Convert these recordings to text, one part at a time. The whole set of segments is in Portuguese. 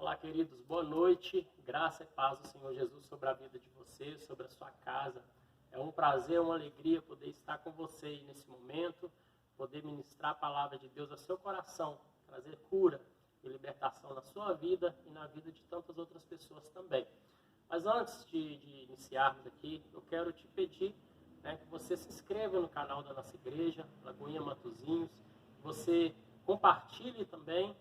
Olá, queridos, boa noite. Graça e paz do Senhor Jesus sobre a vida de vocês, sobre a sua casa. É um prazer, uma alegria poder estar com vocês nesse momento, poder ministrar a palavra de Deus ao seu coração, trazer cura e libertação na sua vida e na vida de tantas outras pessoas também. Mas antes de iniciarmos aqui, eu quero te pedir que você se inscreva no canal da nossa igreja, Lagoinha Matozinhos, que você compartilhe também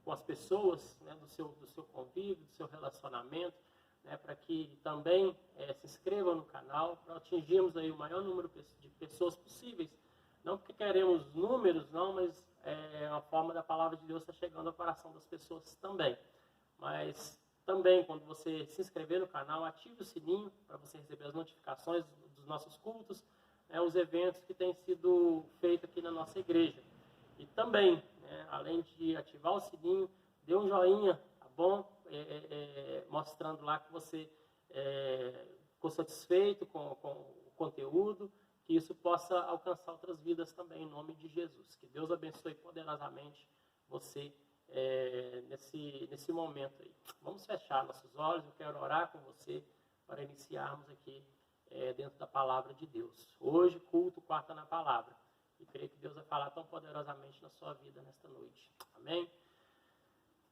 com as pessoas do seu convívio, do seu relacionamento, para que também se inscrevam no canal, para atingirmos aí o maior número de pessoas possíveis. Não porque queremos números, não, mas é uma forma da palavra de Deus estar chegando ao coração das pessoas também. Mas também, quando você se inscrever no canal, ative o sininho para você receber as notificações dos nossos cultos, os eventos que têm sido feitos aqui na nossa igreja. E também, além de ativar o sininho, dê um joinha, tá bom? Mostrando lá que você ficou satisfeito com o conteúdo, que isso possa alcançar outras vidas também, em nome de Jesus. Que Deus abençoe poderosamente você nesse momento aí. Vamos fechar nossos olhos, eu quero orar com você para iniciarmos aqui dentro da palavra de Deus. Hoje, culto, quarta na palavra. E creio que Deus vai falar tão poderosamente na sua vida nesta noite. Amém?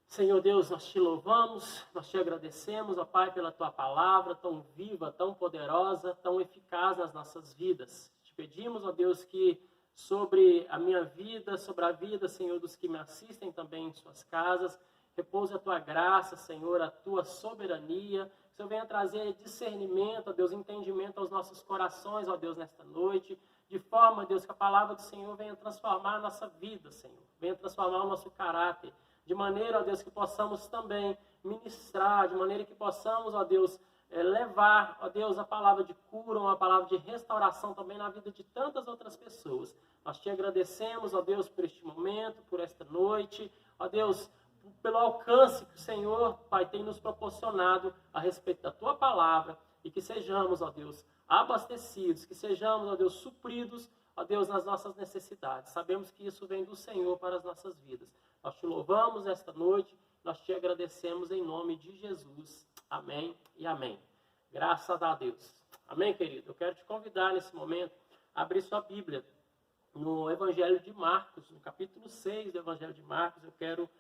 Senhor Deus, nós te louvamos, nós te agradecemos, ó Pai, pela tua palavra tão viva, tão poderosa, tão eficaz nas nossas vidas. Te pedimos, ó Deus, que sobre a minha vida, sobre a vida, Senhor, dos que me assistem também em suas casas, repouse a tua graça, Senhor, a tua soberania. Que o Senhor venha trazer discernimento, ó Deus, entendimento aos nossos corações, ó Deus, nesta noite, de forma, Deus, que a palavra do Senhor venha transformar a nossa vida, Senhor, venha transformar o nosso caráter, de maneira, ó Deus, que possamos também ministrar, de maneira que possamos, ó Deus, levar, ó Deus, a palavra de cura, uma palavra de restauração também na vida de tantas outras pessoas. Nós te agradecemos, ó Deus, por este momento, por esta noite, ó Deus, pelo alcance que o Senhor, Pai, tem nos proporcionado a respeito da tua palavra, e que sejamos, ó Deus, abastecidos, que sejamos, ó Deus, supridos, ó Deus, nas nossas necessidades. Sabemos que isso vem do Senhor para as nossas vidas. Nós te louvamos esta noite, nós te agradecemos em nome de Jesus. Amém e amém. Graças a Deus. Amém, querido? Eu quero te convidar nesse momento a abrir sua Bíblia no Evangelho de Marcos, no capítulo 6 do Evangelho de Marcos. Eu quero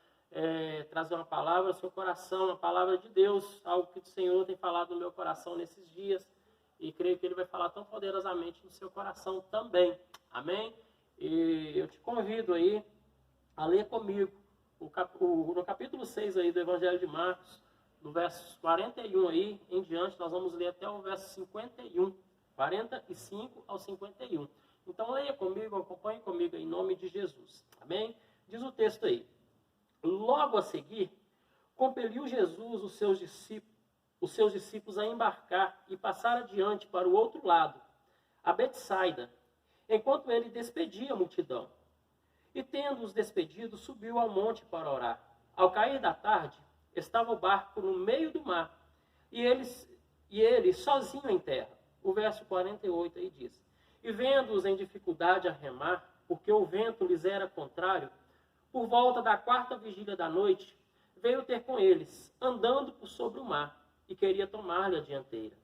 trazer uma palavra ao seu coração, uma palavra de Deus, algo que o Senhor tem falado no meu coração nesses dias. E creio que Ele vai falar tão poderosamente no seu coração também. Amém? E eu te convido aí a ler comigo no capítulo 6 aí do Evangelho de Marcos, no verso 41 aí em diante, nós vamos ler até o verso 51, 45 ao 51. Então leia comigo, acompanhe comigo em nome de Jesus. Amém? Diz o texto aí. Logo a seguir, compeliu Jesus os seus discípulos a embarcar e passar adiante para o outro lado, a Betsaida, enquanto ele despedia a multidão. E tendo-os despedido, subiu ao monte para orar. Ao cair da tarde, estava o barco no meio do mar, e ele sozinho em terra. O verso 48 aí diz: E vendo-os em dificuldade a remar, porque o vento lhes era contrário, por volta da 4ª vigília da noite, veio ter com eles, andando por sobre o mar, e queria tomar-lhe a dianteira.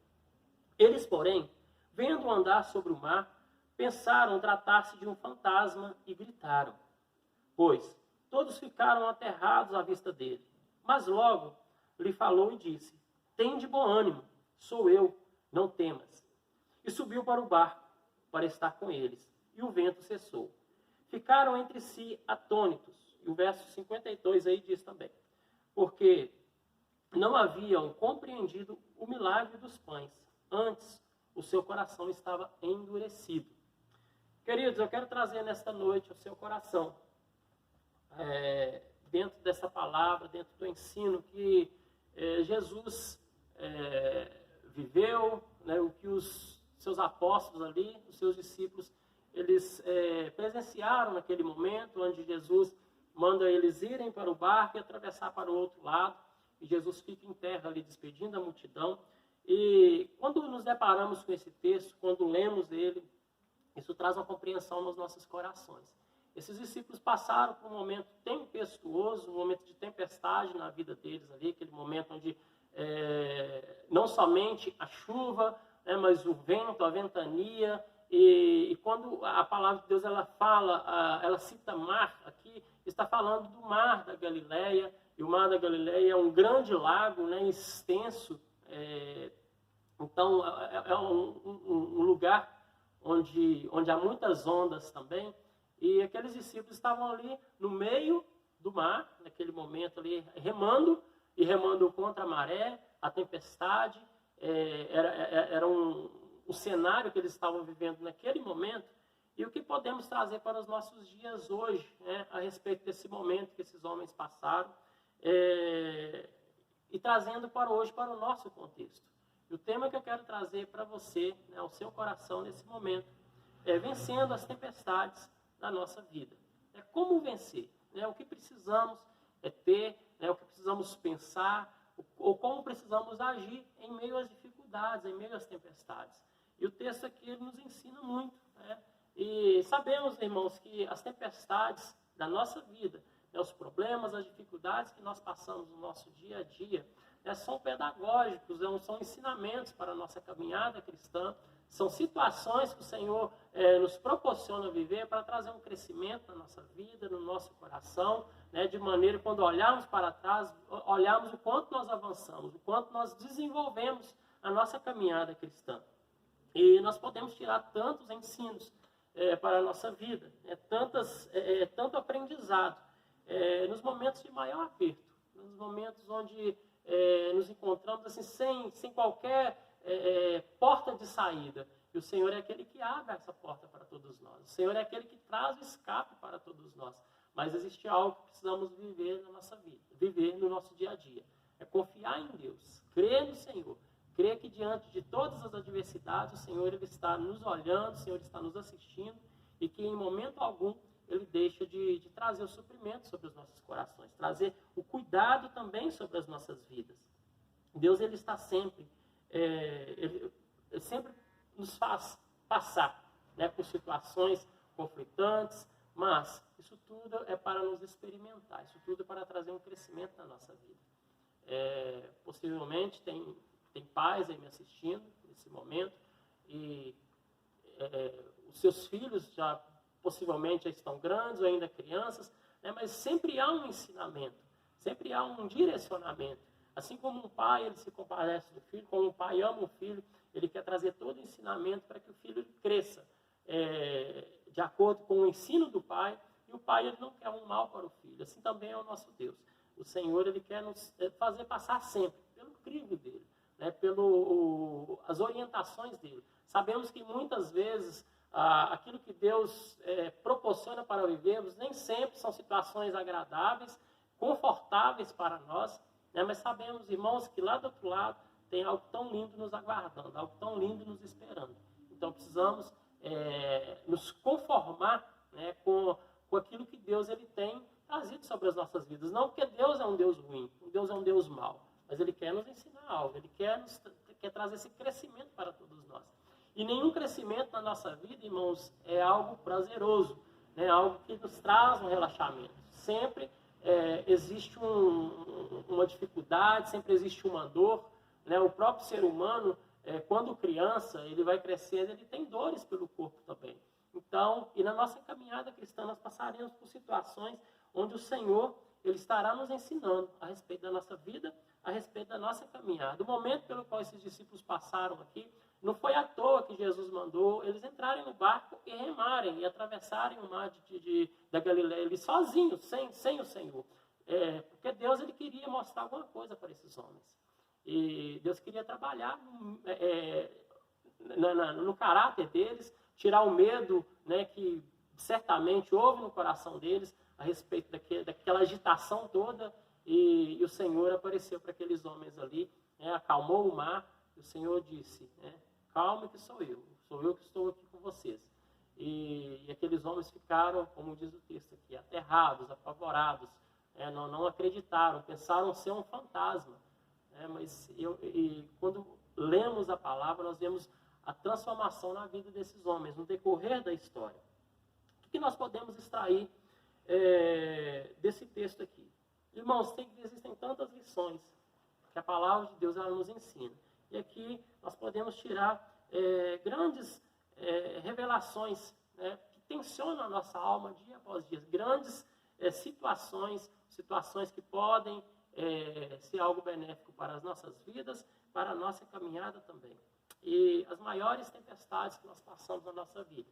Eles, porém, vendo-o andar sobre o mar, pensaram tratar-se de um fantasma e gritaram. Pois todos ficaram aterrados à vista dele. Mas logo lhe falou e disse: Tende bom ânimo, sou eu, não temas. E subiu para o barco, para estar com eles. E o vento cessou. Ficaram entre si atônitos. E o verso 52 aí diz também: Porque não haviam compreendido o milagre dos pães. Antes, o seu coração estava endurecido. Queridos, eu quero trazer nesta noite ao seu coração, dentro dessa palavra, dentro do ensino que Jesus viveu, o que os seus apóstolos ali, os seus discípulos, eles presenciaram naquele momento, onde Jesus manda eles irem para o barco e atravessar para o outro lado, e Jesus fica em terra ali despedindo a multidão. E quando nos deparamos com esse texto, quando lemos ele, isso traz uma compreensão nos nossos corações. esses discípulos passaram por um momento tempestuoso, um momento de tempestade na vida deles ali, aquele momento onde não somente a chuva, né, mas o vento, a ventania, e quando a palavra de Deus ela fala, ela cita mar aqui, está falando do mar da Galileia, e o mar da Galileia é um grande lago, né, extenso, então é um lugar onde há muitas ondas também, e aqueles discípulos estavam ali no meio do mar, naquele momento ali, remando contra a maré, a tempestade, era um cenário que eles estavam vivendo naquele momento, e o que podemos trazer para os nossos dias hoje, né, a respeito desse momento que esses homens passaram, e trazendo para hoje, para o nosso contexto. E o tema que eu quero trazer para você, né, ao seu coração nesse momento, é vencendo as tempestades da nossa vida. Como vencer? O que precisamos ter, o que precisamos pensar, ou como precisamos agir em meio às dificuldades, em meio às tempestades. E o texto aqui ele nos ensina muito. E sabemos, irmãos, que as tempestades da nossa vida, os problemas, as dificuldades que nós passamos no nosso dia a dia, são pedagógicos, são ensinamentos para a nossa caminhada cristã, são situações que o Senhor nos proporciona viver para trazer um crescimento na nossa vida, no nosso coração, de maneira que quando olharmos para trás, olharmos o quanto nós avançamos, o quanto nós desenvolvemos a nossa caminhada cristã. E nós podemos tirar tantos ensinos para a nossa vida, tanto aprendizado, nos momentos de maior aperto, nos momentos onde nos encontramos assim, sem qualquer porta de saída. E o Senhor é aquele que abre essa porta para todos nós. O Senhor é aquele que traz o escape para todos nós. Mas existe algo que precisamos viver na nossa vida, viver no nosso dia a dia. É confiar em Deus, crer no Senhor. Crer que diante de todas as adversidades, o Senhor ele está nos olhando, o Senhor está nos assistindo e que em momento algum ele deixa de trazer o suprimento sobre os nossos corações, trazer o cuidado também sobre as nossas vidas. Deus ele está sempre, ele sempre nos faz passar, por situações conflitantes, mas isso tudo é para nos experimentar, isso tudo é para trazer um crescimento na nossa vida. Possivelmente tem pais aí me assistindo nesse momento e os seus filhos já possivelmente já estão grandes ou ainda crianças, mas sempre há um ensinamento, sempre há um direcionamento. Assim como um pai ele se compadece do filho, como um pai ama o filho, ele quer trazer todo o ensinamento para que o filho cresça de acordo com o ensino do pai, e o pai ele não quer um mal para o filho. Assim também é o nosso Deus. O Senhor ele quer nos fazer passar sempre pelo crivo dele, as orientações dele. Sabemos que muitas vezes aquilo que Deus proporciona para vivermos nem sempre são situações agradáveis, confortáveis para nós, mas sabemos, irmãos, que lá do outro lado tem algo tão lindo nos aguardando, algo tão lindo nos esperando. Então precisamos nos conformar com aquilo que Deus ele tem trazido sobre as nossas vidas. Não porque Deus é um Deus ruim, Deus é um Deus mau, mas Ele quer nos ensinar algo, Ele quer trazer esse crescimento para todos nós. E nenhum crescimento na nossa vida, irmãos, é algo prazeroso, algo que nos traz um relaxamento. Sempre existe uma dificuldade, sempre existe uma dor. O próprio ser humano, quando criança, ele vai crescendo, ele tem dores pelo corpo também. Então, e na nossa caminhada cristã, nós passaremos por situações onde o Senhor ele estará nos ensinando a respeito da nossa vida, a respeito da nossa caminhada. O momento pelo qual esses discípulos passaram aqui, não foi à toa que Jesus mandou eles entrarem no barco e remarem, e atravessarem o mar da Galileia, eles sozinhos, sem o Senhor. Porque Deus ele queria mostrar alguma coisa para esses homens. E Deus queria trabalhar no caráter deles, tirar o medo que certamente houve no coração deles a respeito daquela agitação toda, e o Senhor apareceu para aqueles homens ali, acalmou o mar, e o Senhor disse, calma que sou eu que estou aqui com vocês. E aqueles homens ficaram, como diz o texto aqui, aterrados, apavorados, não acreditaram, pensaram ser um fantasma. Mas quando lemos a palavra, nós vemos a transformação na vida desses homens, no decorrer da história. que nós podemos extrair desse texto aqui? Irmãos, existem tantas lições que a palavra de Deus ela nos ensina. E aqui nós podemos tirar grandes revelações, né, que tensionam a nossa alma dia após dia. Grandes situações que podem ser algo benéfico para as nossas vidas, para a nossa caminhada também. E as maiores tempestades que nós passamos na nossa vida,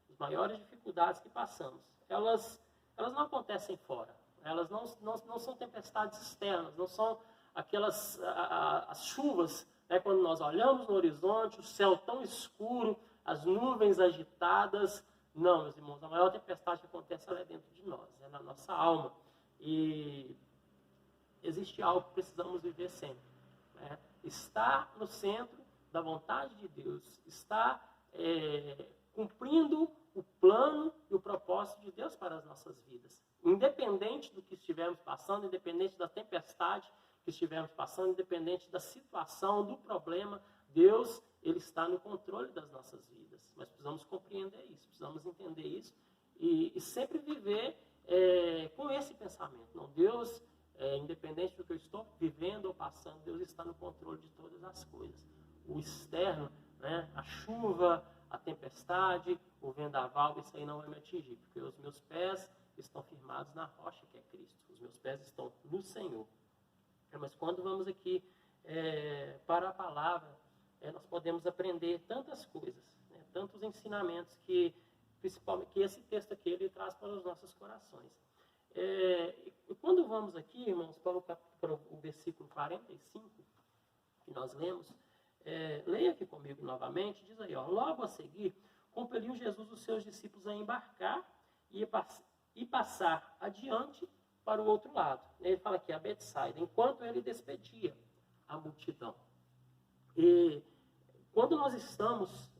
as maiores dificuldades que passamos, elas não acontecem fora. Elas não são tempestades externas, não são aquelas as chuvas, né, quando nós olhamos no horizonte, o céu tão escuro, as nuvens agitadas. Não, meus irmãos, a maior tempestade que acontece ela é dentro de nós, é na nossa alma. E existe algo que precisamos viver sempre, né? Estar no centro da vontade de Deus, estar cumprindo o plano e o propósito de Deus para as nossas vidas. Independente do que estivermos passando, independente da tempestade que estivermos passando, independente da situação, do problema, Deus, Ele está no controle das nossas vidas. Mas precisamos compreender isso, precisamos entender isso e sempre viver com esse pensamento. Não, Deus, independente do que eu estou vivendo ou passando, Deus está no controle de todas as coisas. O externo, né, a chuva, a tempestade, o vendaval, isso aí não vai me atingir, porque os meus pés estão firmados na rocha que é Cristo. Os meus pés estão no Senhor. Mas quando vamos aqui para a palavra, nós podemos aprender tantas coisas, né, tantos ensinamentos que, principalmente, que esse texto aqui ele traz para os nossos corações. E quando vamos aqui, irmãos, para o versículo 45, que nós lemos, leia aqui comigo novamente, diz aí, logo a seguir, compeliu Jesus os seus discípulos a embarcar e passar adiante para o outro lado. Ele fala aqui, a Betsaida, enquanto ele despedia a multidão. E quando nós estamos,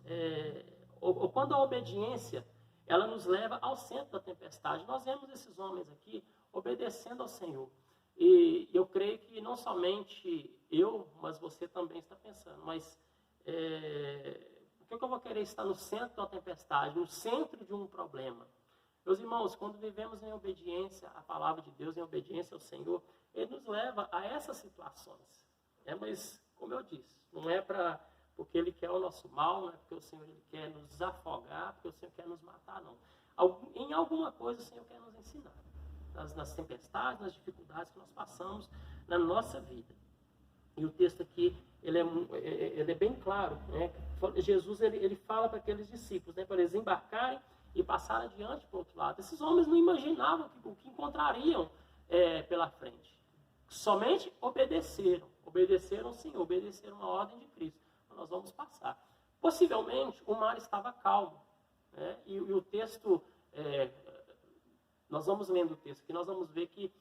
ou quando a obediência, ela nos leva ao centro da tempestade, nós vemos esses homens aqui obedecendo ao Senhor. E eu creio que não somente eu, mas você também está pensando, mas por que eu vou querer estar no centro da tempestade, no centro de um problema? Meus irmãos, quando vivemos em obediência à palavra de Deus, em obediência ao Senhor, Ele nos leva a essas situações. Mas, como eu disse, não é porque Ele quer o nosso mal, não é porque o Senhor Ele quer nos afogar, porque o Senhor quer nos matar, não. Em alguma coisa o Senhor quer nos ensinar. Nas tempestades, nas dificuldades que nós passamos na nossa vida. E o texto aqui, ele é bem claro, né? Jesus, ele fala para aqueles discípulos, né, para eles embarcarem e passar adiante para o outro lado. Esses homens não imaginavam o que encontrariam pela frente. Somente obedeceram sim, obedeceram a ordem de Cristo. Então, nós vamos passar. Possivelmente, o mar estava calmo, né? E o texto, nós vamos lendo o texto aqui, nós vamos ver que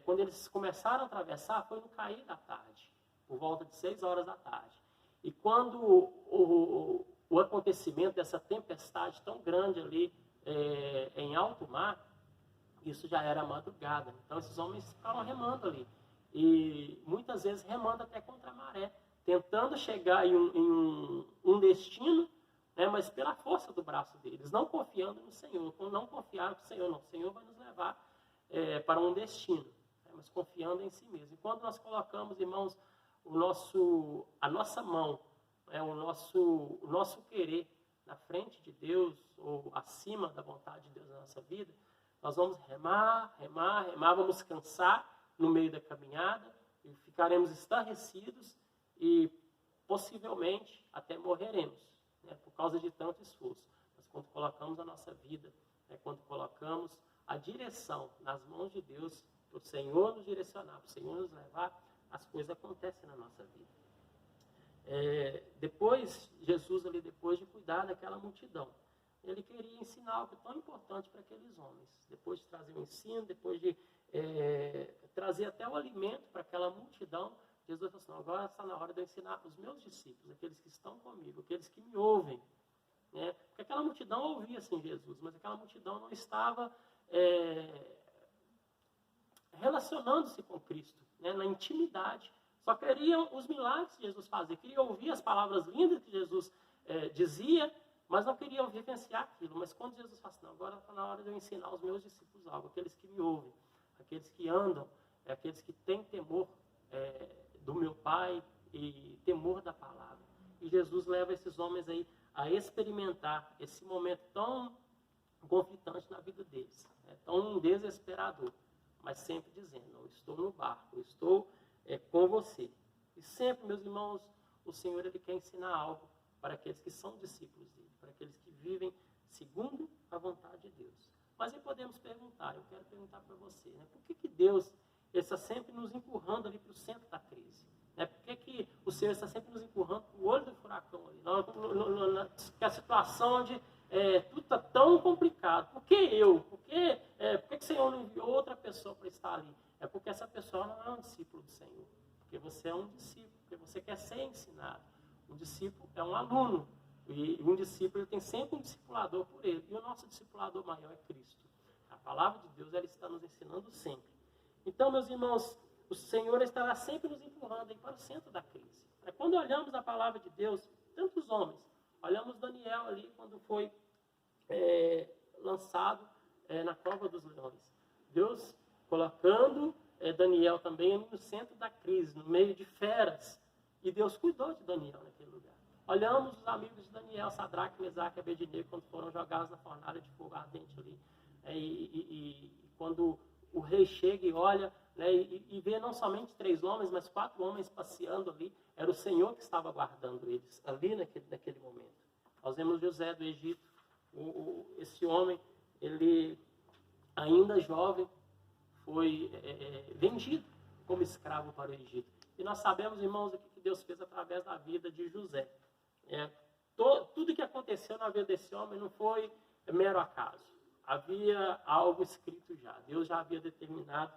quando eles começaram a atravessar, foi no cair da tarde, por volta de 6 horas da tarde. E quando o acontecimento dessa tempestade tão grande ali em alto mar, isso já era madrugada. Então esses homens ficaram remando ali. E muitas vezes remando até contra a maré, tentando chegar em um destino, né, mas pela força do braço deles, não confiando no Senhor, não confiaram no Senhor, não. O Senhor vai nos levar para um destino, né, mas confiando em si mesmo. E quando nós colocamos, irmãos, a nossa mão, o nosso querer na frente de Deus, ou acima da vontade de Deus na nossa vida, nós vamos remar, vamos cansar no meio da caminhada, e ficaremos estarrecidos e possivelmente até morreremos, né, por causa de tanto esforço. Mas quando colocamos a nossa vida, né, quando colocamos a direção nas mãos de Deus, para o Senhor nos direcionar, para o Senhor nos levar, as coisas acontecem na nossa vida. Depois, Jesus, ali, depois de cuidar daquela multidão, ele queria ensinar algo tão importante para aqueles homens. Depois de trazer o ensino, depois de trazer até o alimento para aquela multidão, Jesus falou assim, agora está na hora de eu ensinar os meus discípulos, aqueles que estão comigo, aqueles que me ouvem. Né? Porque aquela multidão ouvia assim Jesus, mas aquela multidão não estava relacionando-se com Cristo, né, na intimidade. Só queriam os milagres que Jesus fazia, queriam ouvir as palavras lindas que Jesus dizia, mas não queriam vivenciar aquilo. Mas quando Jesus fala assim, não, agora está na hora de eu ensinar os meus discípulos algo, aqueles que me ouvem, aqueles que andam, aqueles que têm temor do meu Pai e temor da palavra. E Jesus leva esses homens aí a experimentar esse momento tão conflitante na vida deles, tão desesperador, mas sempre dizendo, eu estou no barco, eu estou com você. E sempre, meus irmãos, o Senhor ele quer ensinar algo para aqueles que são discípulos dele, para aqueles que vivem segundo a vontade de Deus. Mas aí podemos perguntar, eu quero perguntar para você, por que Deus está sempre nos empurrando ali para o centro da crise? Por que o Senhor está sempre nos empurrando para o olho do furacão ali? Que a situação onde tudo está tão complicado. Por que eu? Por que o Senhor não enviou outra pessoa para estar ali? É porque essa pessoa não é um discípulo do Senhor. Porque você é um discípulo, porque você quer ser ensinado. Um discípulo é um aluno. E um discípulo ele tem sempre um discipulador por ele. E o nosso discipulador maior é Cristo. A palavra de Deus ela está nos ensinando sempre. Então, meus irmãos, o Senhor estará sempre nos empurrando aí para o centro da crise. Quando olhamos a palavra de Deus, tantos homens, olhamos Daniel ali quando foi lançado na cova dos leões. Deus colocando Daniel também no centro da crise, no meio de feras. E Deus cuidou de Daniel naquele lugar. Olhamos os amigos de Daniel, Sadraque, Mesaque e Abednego, quando foram jogados na fornalha de fogo ardente ali. E quando o rei chega e olha, e vê não somente 3 homens, mas 4 homens passeando ali, era o Senhor que estava guardando eles ali naquele momento. Nós vemos José do Egito, esse homem, ele ainda jovem, foi vendido como escravo para o Egito. E nós sabemos, irmãos, o que Deus fez através da vida de José. Tudo que aconteceu na vida desse homem não foi mero acaso. Havia algo escrito já. Deus já havia determinado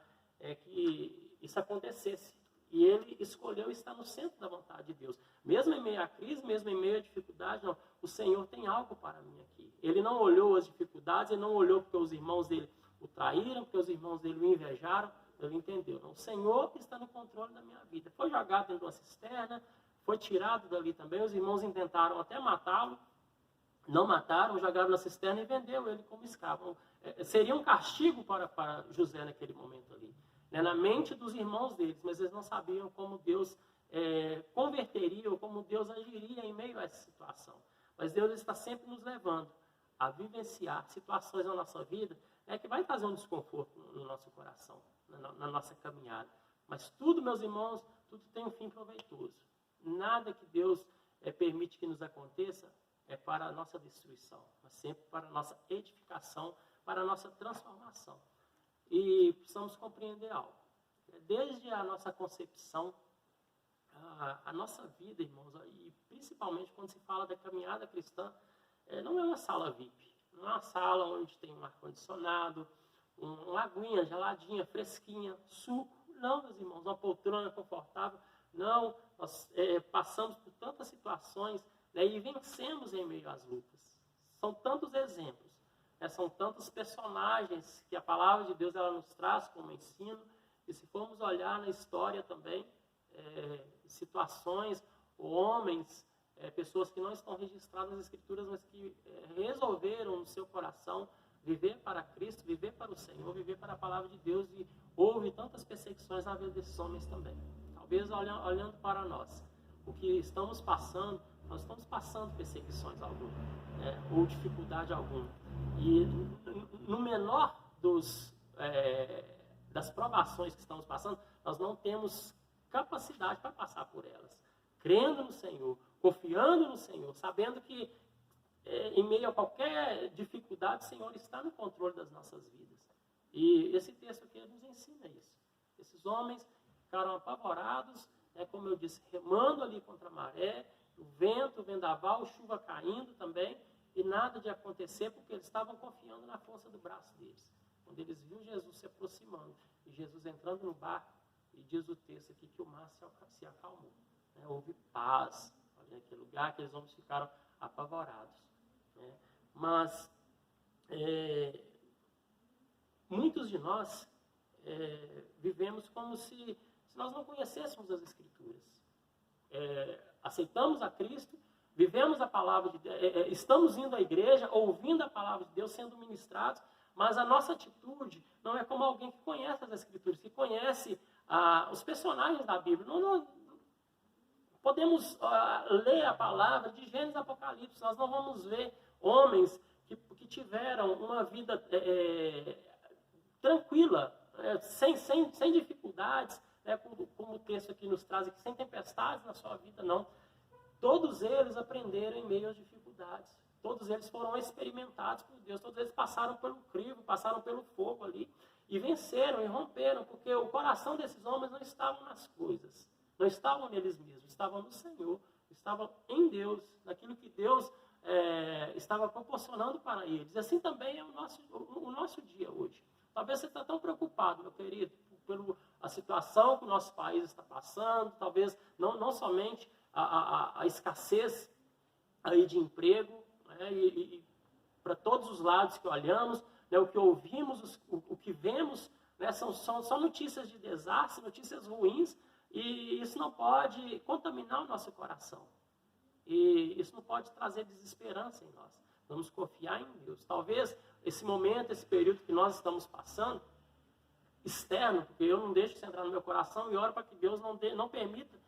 que isso acontecesse. E ele escolheu estar no centro da vontade de Deus. Mesmo em meio à crise, mesmo em meio à dificuldade, não, o Senhor tem algo para mim aqui. Ele não olhou as dificuldades, ele não olhou porque os irmãos dele o traíram, porque os irmãos dele o invejaram. Ele entendeu. Não, o Senhor está no controle da minha vida. Foi jogado dentro de uma cisterna, foi tirado dali também. Os irmãos intentaram até matá-lo. Não mataram, jogaram na cisterna e vendeu ele como escravo. Seria um castigo para José naquele momento ali. Na mente dos irmãos deles, mas eles não sabiam como Deus converteria ou como Deus agiria em meio a essa situação. Mas Deus está sempre nos levando a vivenciar situações na nossa vida que vai trazer um desconforto no nosso coração, na nossa caminhada. Mas tudo, meus irmãos, tudo tem um fim proveitoso. Nada que Deus permite que nos aconteça é para a nossa destruição, mas sempre para a nossa edificação, para a nossa transformação. E precisamos compreender algo. Desde a nossa concepção, a nossa vida, irmãos, e principalmente quando se fala da caminhada cristã, não é uma sala VIP. Não é uma sala onde tem um ar-condicionado, uma aguinha geladinha, fresquinha, suco. Não, meus irmãos, uma poltrona confortável. Não, nós passamos por tantas situações e vencemos em meio às lutas. São tantos exemplos. São tantos personagens que a palavra de Deus ela nos traz como ensino. E se formos olhar na história também, situações, homens, pessoas que não estão registradas nas Escrituras, mas que resolveram no seu coração viver para Cristo, viver para o Senhor, viver para a palavra de Deus. E houve tantas perseguições na vida desses homens também. Talvez olhando para nós, o que estamos passando, nós estamos passando perseguições alguma, ou dificuldade alguma. E no menor das provações que estamos passando, nós não temos capacidade para passar por elas. Crendo no Senhor, confiando no Senhor, sabendo que em meio a qualquer dificuldade, o Senhor está no controle das nossas vidas. E esse texto aqui nos ensina isso. Esses homens ficaram apavorados, como eu disse, remando ali contra a maré, o vento, o vendaval, chuva caindo também, e nada de acontecer, porque eles estavam confiando na força do braço deles. Quando eles viram Jesus se aproximando, e Jesus entrando no barco, e diz o texto aqui que o mar se acalmou. Houve paz ali naquele lugar, aqueles homens ficaram apavorados. Mas muitos de nós vivemos como se nós não conhecêssemos as Escrituras. Aceitamos a Cristo, vivemos a palavra de Deus, estamos indo à igreja, ouvindo a palavra de Deus, sendo ministrados, mas a nossa atitude não é como alguém que conhece as Escrituras, que conhece os personagens da Bíblia. Não podemos ler a palavra de Gênesis e Apocalipse, nós não vamos ver homens que tiveram uma vida tranquila, sem dificuldades, como o texto aqui nos traz, aqui, sem tempestades na sua vida, não. Todos eles aprenderam em meio às dificuldades. Todos eles foram experimentados por Deus. Todos eles passaram pelo crivo, passaram pelo fogo ali. E venceram e romperam, porque o coração desses homens não estava nas coisas. Não estavam neles mesmos. Estavam no Senhor. Estavam em Deus. Naquilo que Deus estava proporcionando para eles. E assim também é o nosso dia hoje. Talvez você está tão preocupado, meu querido, pela situação que o nosso país está passando. Talvez não somente a escassez aí de emprego, né, e para todos os lados que olhamos, né, o que ouvimos, o que vemos, né, são notícias de desastre, notícias ruins, e isso não pode contaminar o nosso coração. E isso não pode trazer desesperança em nós. Vamos confiar em Deus. Talvez esse momento, esse período que nós estamos passando, externo, porque eu não deixo isso entrar no meu coração e oro para que Deus não permita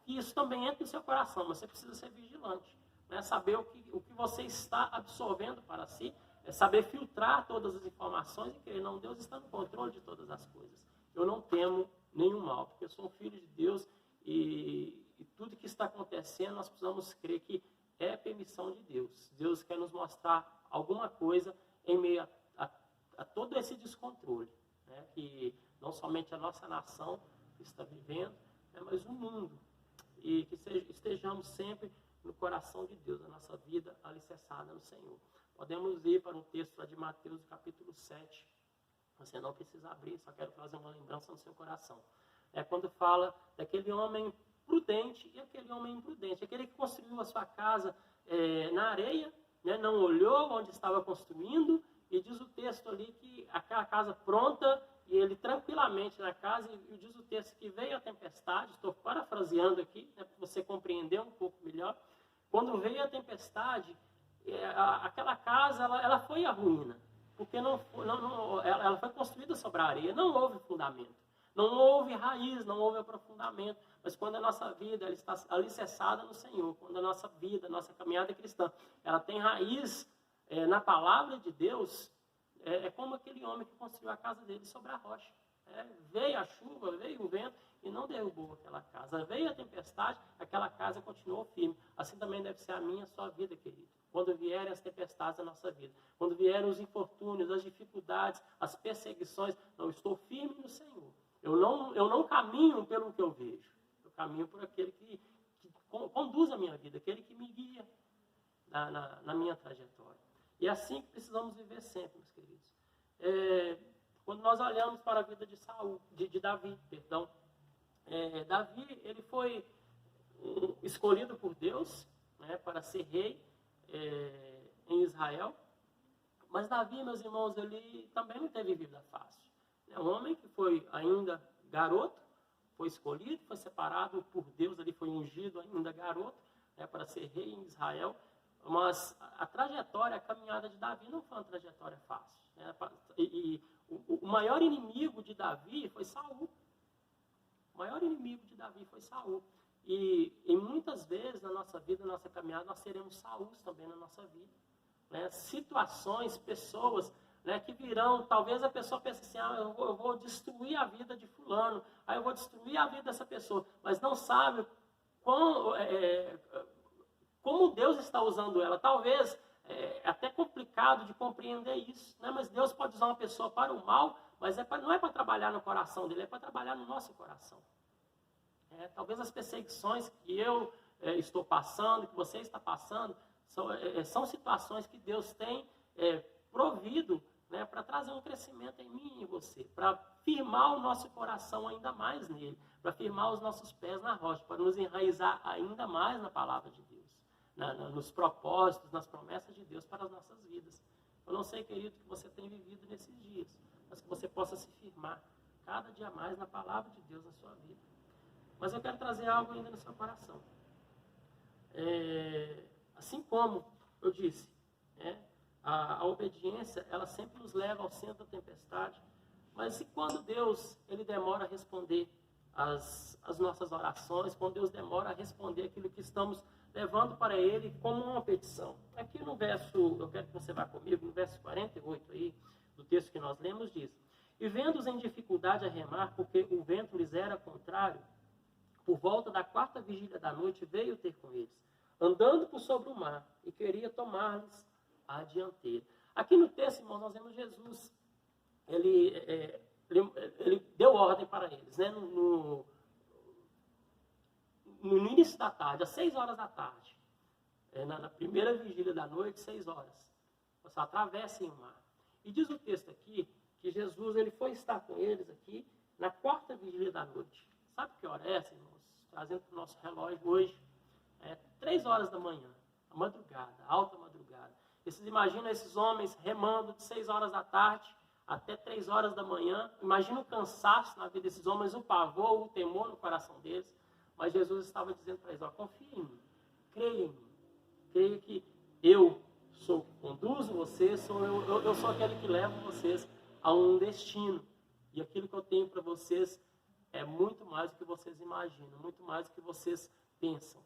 que isso também entre no seu coração, mas você precisa ser vigilante, né? Saber o que você está absorvendo para si, saber filtrar todas as informações e crer, não, Deus está no controle de todas as coisas. Eu não temo nenhum mal, porque eu sou um filho de Deus e tudo que está acontecendo nós precisamos crer que é permissão de Deus. Deus quer nos mostrar alguma coisa em meio a todo esse descontrole, né? Que não somente a nossa nação está vivendo, né, mas o mundo. E que estejamos sempre no coração de Deus, a nossa vida alicerçada no Senhor. Podemos ir para um texto lá de Mateus, capítulo 7. Você não precisa abrir, só quero fazer uma lembrança no seu coração. É quando fala daquele homem prudente e aquele homem imprudente. Aquele que construiu a sua casa na areia, né, não olhou onde estava construindo, e diz o texto ali que aquela casa pronta, e ele tranquilamente na casa, e diz o texto que veio a tempestade, estou parafraseando aqui, né, para você compreender um pouco melhor. Quando veio a tempestade, aquela casa ela foi à ruína, porque ela foi construída sobre a areia, não houve fundamento, não houve raiz, não houve aprofundamento. Mas quando a nossa vida ela está alicerçada no Senhor, quando a nossa vida, a nossa caminhada cristã, ela tem raiz na palavra de Deus, é como aquele homem que construiu a casa dele sobre a rocha. Veio a chuva, veio o vento e não derrubou aquela casa. Veio a tempestade, aquela casa continuou firme. Assim também deve ser a minha e a sua vida, querido. Quando vierem as tempestades da nossa vida, quando vierem os infortúnios, as dificuldades, as perseguições, não, estou firme no Senhor. Eu não caminho pelo que eu vejo. Eu caminho por aquele que conduz a minha vida, aquele que me guia na minha trajetória. E é assim que precisamos viver sempre, meus queridos. Quando nós olhamos para a vida de Davi, Davi, ele foi escolhido por Deus, né, para ser rei em Israel. Mas Davi, meus irmãos, ele também não teve vida fácil. É um homem que foi ainda garoto, foi escolhido, foi separado por Deus, ele foi ungido ainda garoto, né, para ser rei em Israel. Mas a trajetória, a caminhada de Davi não foi uma trajetória fácil, né? E o maior inimigo de Davi foi Saul. O maior inimigo de Davi foi Saul. E muitas vezes na nossa vida, na nossa caminhada, nós seremos Sauls também na nossa vida, né? Situações, pessoas, né, que virão, talvez a pessoa pense assim, eu vou destruir a vida de fulano, aí eu vou destruir a vida dessa pessoa, mas não sabe como Deus está usando ela. Talvez é até complicado de compreender isso, né? Mas Deus pode usar uma pessoa para o mal, mas não é para trabalhar no coração dele, é para trabalhar no nosso coração. Talvez as perseguições que eu estou passando, que você está passando, são situações que Deus tem provido, né, para trazer um crescimento em mim e em você, para firmar o nosso coração ainda mais nele, para firmar os nossos pés na rocha, para nos enraizar ainda mais na palavra de Deus, nos propósitos, nas promessas de Deus para as nossas vidas. Eu não sei, querido, que você tem vivido nesses dias, mas que você possa se firmar cada dia mais na palavra de Deus na sua vida. Mas eu quero trazer algo ainda no seu coração. assim como eu disse, a obediência, ela sempre nos leva ao centro da tempestade. Mas e quando Deus ele demora a responder as nossas orações, quando Deus demora a responder aquilo que estamos levando para Ele como uma petição? Aqui no verso, eu quero que você vá comigo, no verso 48 aí, do texto que nós lemos, diz: E vendo-os em dificuldade a remar, porque o vento lhes era contrário, por volta da 4ª vigília da noite, veio ter com eles, andando por sobre o mar, e queria tomar-lhes a dianteira. Aqui no texto, irmãos, nós vemos Jesus, ele deu ordem para eles, né? No início da tarde, às 6 horas da tarde, na primeira vigília da noite, 6 horas, você atravessem o mar. E diz o texto aqui, que Jesus ele foi estar com eles aqui, na 4ª vigília da noite. Sabe que hora é essa, irmãos? Trazendo para o nosso relógio hoje, 3 horas da manhã, a madrugada, a alta madrugada. E vocês imaginam esses homens remando de 6 horas da tarde até 3 horas da manhã. Imagina o cansaço na vida desses homens, o pavor, o temor no coração deles. Mas Jesus estava dizendo para eles: confia em mim, creia em mim. Creia que eu conduzo vocês, eu sou aquele que leva vocês a um destino. E aquilo que eu tenho para vocês é muito mais do que vocês imaginam, muito mais do que vocês pensam.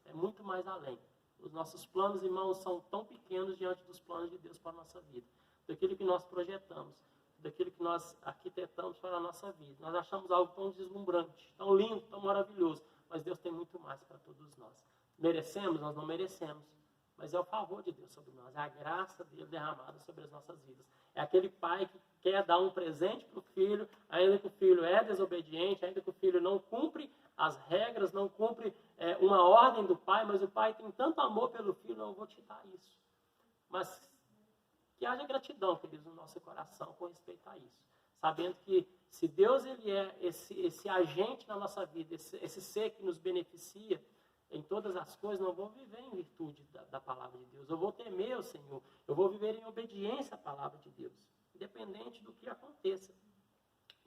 É muito mais além. Os nossos planos, irmãos, são tão pequenos diante dos planos de Deus para a nossa vida. Daquilo que nós projetamos, daquilo que nós arquitetamos para a nossa vida. Nós achamos algo tão deslumbrante, tão lindo, tão maravilhoso. Mas Deus tem muito mais para todos nós. Merecemos? Nós não merecemos. Mas é o favor de Deus sobre nós. É a graça dele derramada sobre as nossas vidas. É aquele pai que quer dar um presente para o filho, ainda que o filho é desobediente, ainda que o filho não cumpre as regras, não cumpre uma ordem do pai, mas o pai tem tanto amor pelo filho: não, eu vou te dar isso. Mas que haja gratidão, queridos, no nosso coração com respeito a isso. Sabendo que se Deus ele é esse agente na nossa vida, esse ser que nos beneficia em todas as coisas, não vou viver em virtude da palavra de Deus. Eu vou temer o Senhor. Eu vou viver em obediência à palavra de Deus, independente do que aconteça.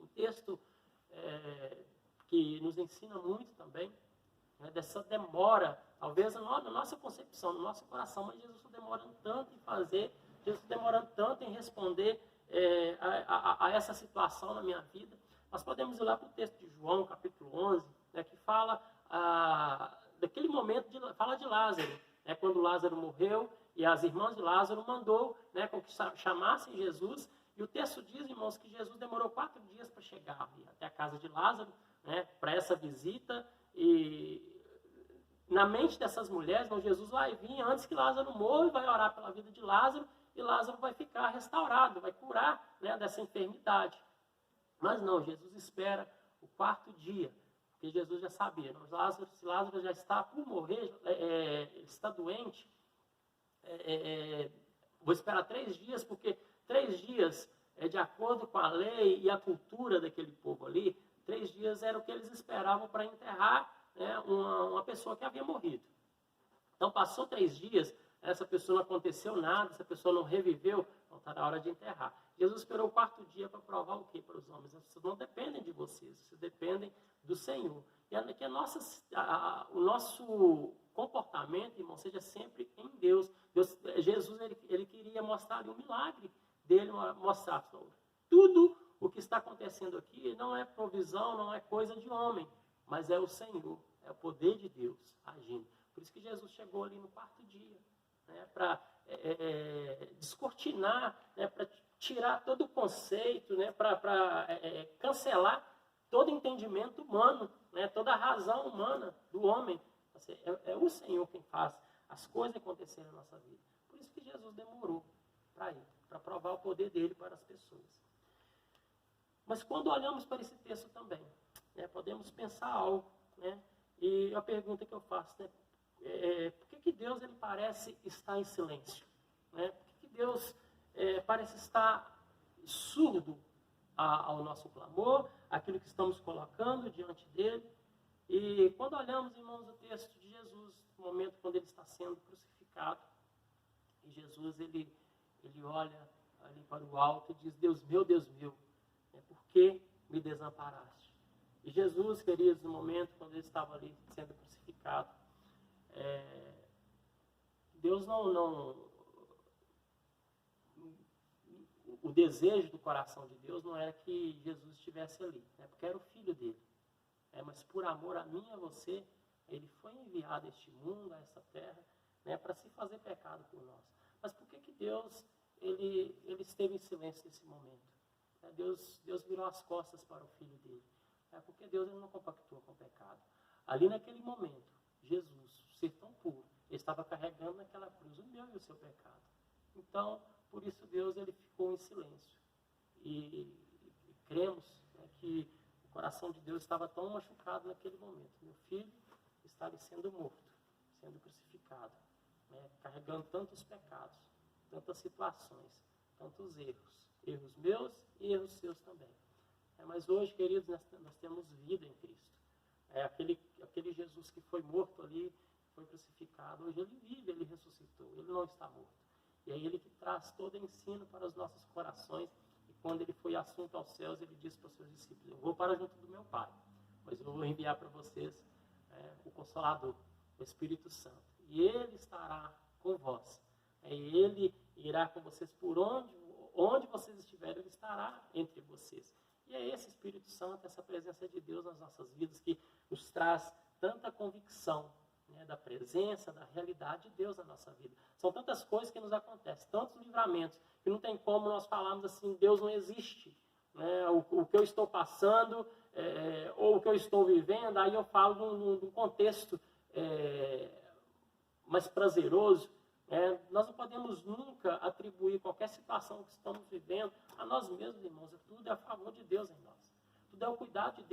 Um texto que nos ensina muito também, dessa demora, talvez na nossa concepção, no nosso coração, mas Jesus está demorando tanto em fazer, Jesus está demorando tanto em responder a essa situação na minha vida. Nós podemos ir lá para o texto de João, capítulo 11, que fala daquele momento, fala de Lázaro, quando Lázaro morreu e as irmãs de Lázaro mandou com que chamassem Jesus. E o texto diz, irmãos, que Jesus demorou 4 dias para chegar até a casa de Lázaro, para essa visita. E na mente dessas mulheres, irmão, Jesus vai vir antes que Lázaro morra e vai orar pela vida de Lázaro, e Lázaro vai ficar restaurado, vai curar dessa enfermidade. Mas não, Jesus espera o 4º dia, porque Jesus já sabia, se Lázaro já está por morrer, ele está doente, vou esperar 3 dias, porque 3 dias, de acordo com a lei e a cultura daquele povo ali, 3 dias era o que eles esperavam para enterrar uma pessoa que havia morrido. Então passou 3 dias, essa pessoa não aconteceu nada, essa pessoa não reviveu, então está na hora de enterrar. Jesus esperou o 4º dia para provar o que para os homens? As pessoas não dependem de vocês, vocês dependem do Senhor. E que o nosso comportamento, irmão, seja sempre em Deus. Jesus ele queria mostrar ali um milagre dele, mostrar tudo o que está acontecendo aqui não é provisão, não é coisa de homem, mas é o Senhor, é o poder de Deus agindo. Por isso que Jesus chegou ali no 4º dia, para descortinar, para tirar todo o conceito, para cancelar todo entendimento humano, toda a razão humana do homem. É o Senhor quem faz as coisas acontecerem na nossa vida. Por isso que Jesus demorou para ir, para provar o poder dele para as pessoas. Mas quando olhamos para esse texto também, podemos pensar algo, e a pergunta que eu faço, por que Deus ele parece estar em silêncio? Por que Deus parece estar surdo ao nosso clamor, àquilo que estamos colocando diante dele? E quando olhamos, irmãos, o texto de Jesus, no momento quando ele está sendo crucificado, e Jesus ele olha ali para o alto e diz: Deus meu, por que me desamparaste? E Jesus, queridos, no momento quando ele estava ali sendo crucificado, Deus não... O desejo do coração de Deus não era que Jesus estivesse ali, né? Porque era o filho dele. Mas por amor a mim e a você, ele foi enviado a este mundo, a essa terra, né, para se fazer pecado por nós. Mas por que Deus ele esteve em silêncio nesse momento? Deus virou as costas para o filho dele. Porque Deus ele não compactua com o pecado. Ali naquele momento, Jesus, ser tão puro, ele estava carregando naquela cruz o meu e o seu pecado. Então, por isso Deus ele ficou em silêncio. E cremos, né, que o coração de Deus estava tão machucado naquele momento. Meu filho está ali sendo morto, sendo crucificado, né, carregando tantos pecados, tantas situações, tantos erros meus e erros seus também. Mas hoje, queridos, nós temos vida em Cristo. Aquele Jesus que foi morto ali, foi crucificado, hoje ele vive, ele ressuscitou, ele não está morto. E é ele que traz todo ensino para os nossos corações. E quando ele foi assunto aos céus, ele disse para os seus discípulos: eu vou para junto do meu Pai, mas eu vou enviar para vocês o Consolador, o Espírito Santo. E ele estará com vós. Ele irá com vocês por onde vocês estiverem, ele estará entre vocês. E é esse Espírito Santo, essa presença de Deus nas nossas vidas, que nos traz tanta convicção, né, da presença, da realidade de Deus na nossa vida. São tantas coisas que nos acontecem, tantos livramentos, que não tem como nós falarmos assim: Deus não existe. Né? O que eu estou passando, ou o que eu estou vivendo, aí eu falo num contexto mais prazeroso. Nós não podemos nunca atribuir qualquer situação que estamos vivendo a nós mesmos, irmãos. Tudo é a favor de Deus em nós. Tudo é o cuidado de Deus.